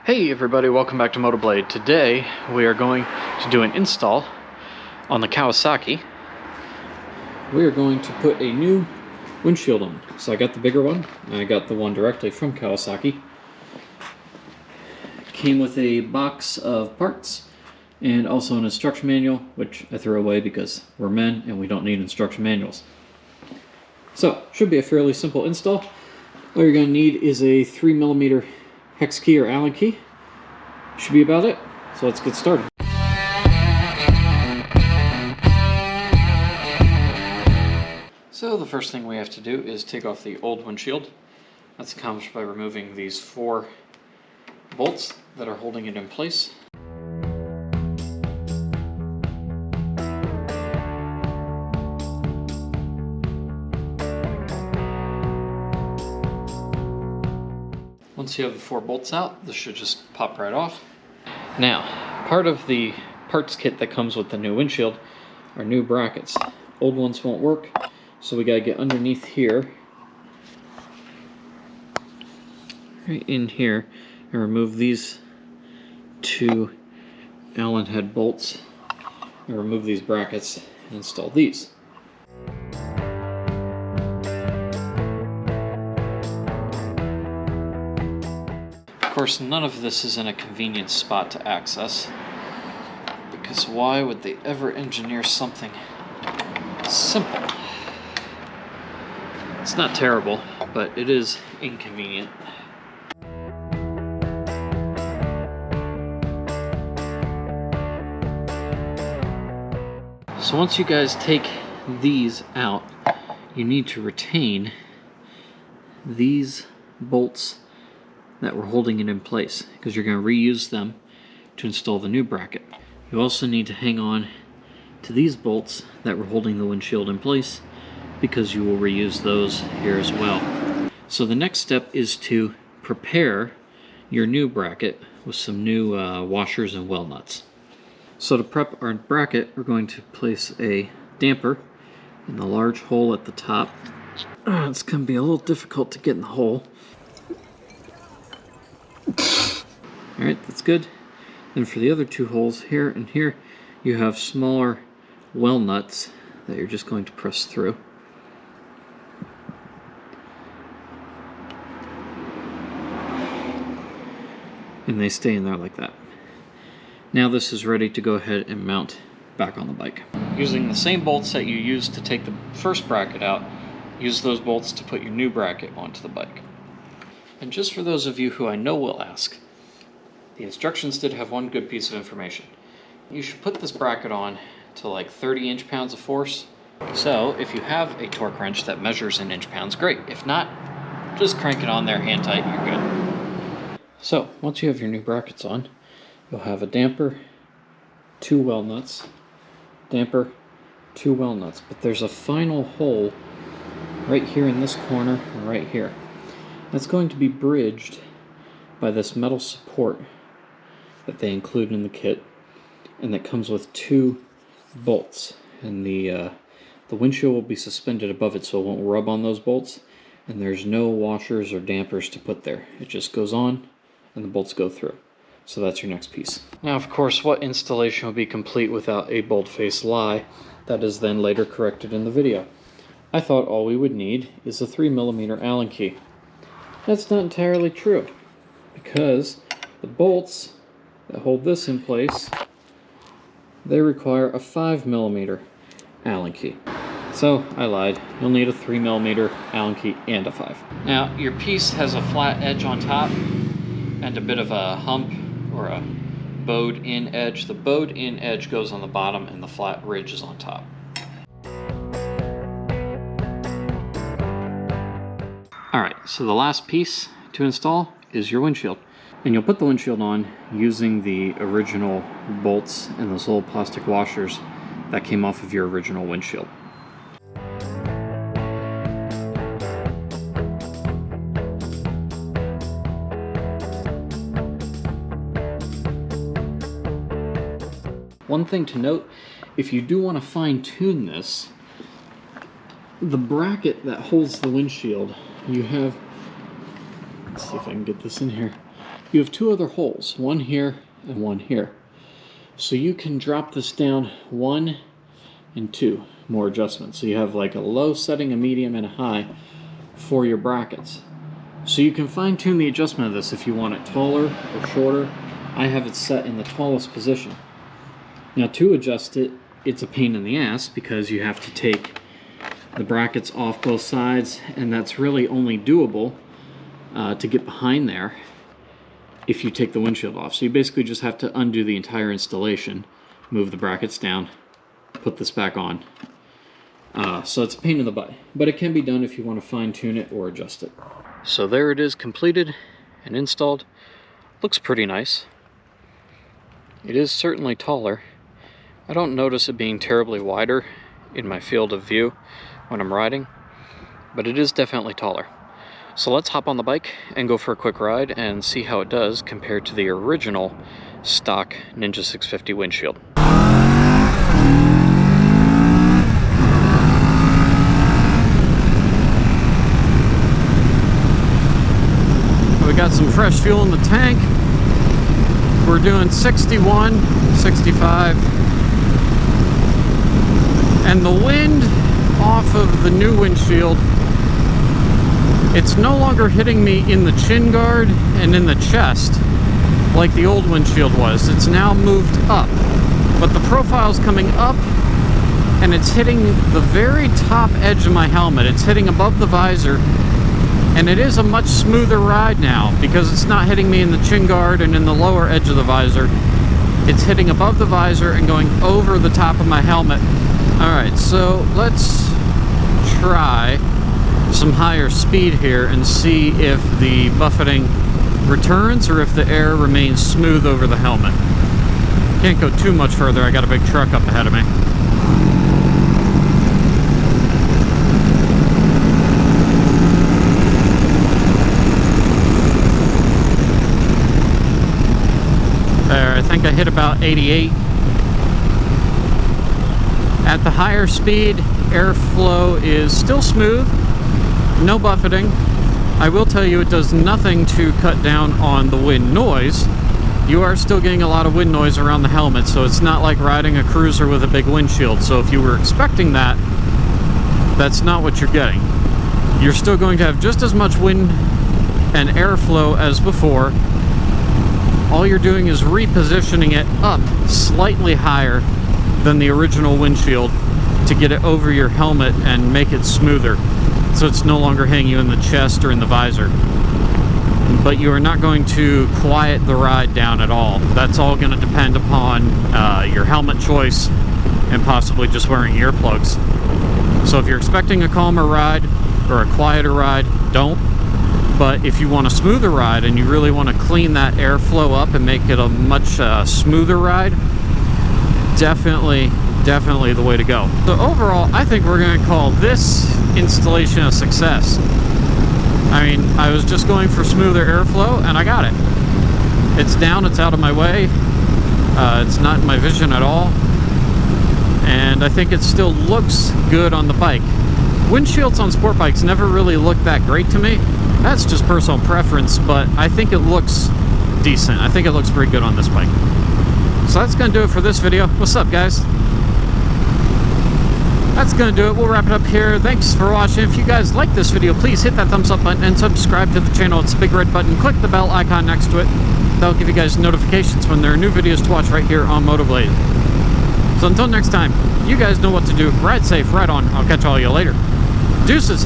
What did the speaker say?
Hey everybody, welcome back to Motoblade. Today we are going to do an install on the Kawasaki. We are going to put a new windshield on. So I got the bigger one, and I got the one directly from Kawasaki. It came with a box of parts and also an instruction manual, which I threw away because we're men and we don't need instruction manuals. So, should be a fairly simple install. All you're going to need is a 3mm hex key or Allen key. Should be about it. So let's get started. So the first thing we have to do is take off the old windshield. That's accomplished by removing these 4 bolts that are holding it in place. Once you have the 4 bolts out, this should just pop right off. Now, part of the parts kit that comes with the new windshield are new brackets. Old ones won't work, so we gotta get underneath here, right in here, and remove these 2 Allen head bolts, and remove these brackets and install these. Of course, none of this is in a convenient spot to access, because why would they ever engineer something simple? It's not terrible, but it is inconvenient. So once you guys take these out, you need to retain these bolts that we're holding it in place, because you're going to reuse them to install the new bracket. You also need to hang on to these bolts that were holding the windshield in place, because you will reuse those here as well. So the next step is to prepare your new bracket with some new washers and well nuts. So to prep our bracket, we're going to place a damper in the large hole at the top. It's going to be a little difficult to get in the hole. Alright, that's good. Then for the other 2 holes here and here, you have smaller well nuts that you're just going to press through. And they stay in there like that. Now this is ready to go ahead and mount back on the bike. Using the same bolts that you used to take the first bracket out, use those bolts to put your new bracket onto the bike. And just for those of you who I know will ask, the instructions did have one good piece of information. You should put this bracket on to like 30 inch-pounds of force. So if you have a torque wrench that measures in inch-pounds, great. If not, just crank it on there hand tight and you're good. So once you have your new brackets on, you'll have a damper, 2 well nuts, damper, 2 well nuts. But there's a final hole right here in this corner and right here. That's going to be bridged by this metal support that they include in the kit, and that comes with 2 bolts. And the windshield will be suspended above it so it won't rub on those bolts, and there's no washers or dampers to put there. It just goes on and the bolts go through. So that's your next piece. Now, of course, what installation would be complete without a bolt-face lie that is then later corrected in the video? I thought all we would need is a 3mm Allen key. That's not entirely true, because the bolts that hold this in place, they require a 5mm Allen key. So I lied. You'll need a 3mm Allen key and a 5. Now your piece has a flat edge on top and a bit of a hump or a bowed in edge. The bowed in edge goes on the bottom and the flat ridge is on top. Alright, so the last piece to install is your windshield. And you'll put the windshield on using the original bolts and those little plastic washers that came off of your original windshield. One thing to note, if you do want to fine-tune this, the bracket that holds the windshield, you have, let's see if I can get this in here, you have two other holes, one here and one here. So you can drop this down 1 and 2 more adjustments. So you have like a low setting, a medium, and a high for your brackets. So you can fine tune the adjustment of this if you want it taller or shorter. I have it set in the tallest position. Now to adjust it, it's a pain in the ass because you have to take the brackets off both sides, and that's really only doable to get behind there if you take the windshield off. So you basically just have to undo the entire installation, move the brackets down, put this back on. So it's a pain in the butt, but it can be done if you want to fine tune it or adjust it. So there it is, completed and installed. Looks pretty nice. It is certainly taller. I don't notice it being terribly wider in my field of view when I'm riding, but it is definitely taller. So let's hop on the bike and go for a quick ride and see how it does compared to the original stock Ninja 650 windshield. We got some fresh fuel in the tank. We're doing 61, 65. And the wind off of the new windshield, it's no longer hitting me in the chin guard and in the chest like the old windshield was. It's now moved up, but the profile's coming up and it's hitting the very top edge of my helmet. It's hitting above the visor, and it is a much smoother ride now because it's not hitting me in the chin guard and in the lower edge of the visor. It's hitting above the visor and going over the top of my helmet. Alright, so let's try some higher speed here and see if the buffeting returns or if the air remains smooth over the helmet. Can't go too much further, I got a big truck up ahead of me. There, I think I hit about 88. At the higher speed, airflow is still smooth, no buffeting. I will tell you it does nothing to cut down on the wind noise. You are still getting a lot of wind noise around the helmet, so it's not like riding a cruiser with a big windshield. So if you were expecting that, that's not what you're getting. You're still going to have just as much wind and airflow as before. All you're doing is repositioning it up slightly higher than the original windshield to get it over your helmet and make it smoother, so it's no longer hitting you in the chest or in the visor. But you are not going to quiet the ride down at all. That's all going to depend upon your helmet choice and possibly just wearing earplugs. So if you're expecting a calmer ride or a quieter ride, don't. But if you want a smoother ride and you really want to clean that airflow up and make it a much smoother ride, definitely the way to go. So overall, I think we're going to call this installation a success. I mean, I was just going for smoother airflow and I got it. It's down, it's out of my way. It's not in my vision at all. And I think it still looks good on the bike. Windshields on sport bikes never really look that great to me. That's just personal preference, but I think it looks decent. I think it looks pretty good on this bike. So that's going to do it for this video. What's up, guys? That's going to do it. We'll wrap it up here. Thanks for watching. If you guys like this video, please hit that thumbs up button and subscribe to the channel. It's a big red button. Click the bell icon next to it. That'll give you guys notifications when there are new videos to watch right here on MotoBlade. So until next time, you guys know what to do. Ride safe, ride on. I'll catch all of you later. Deuces.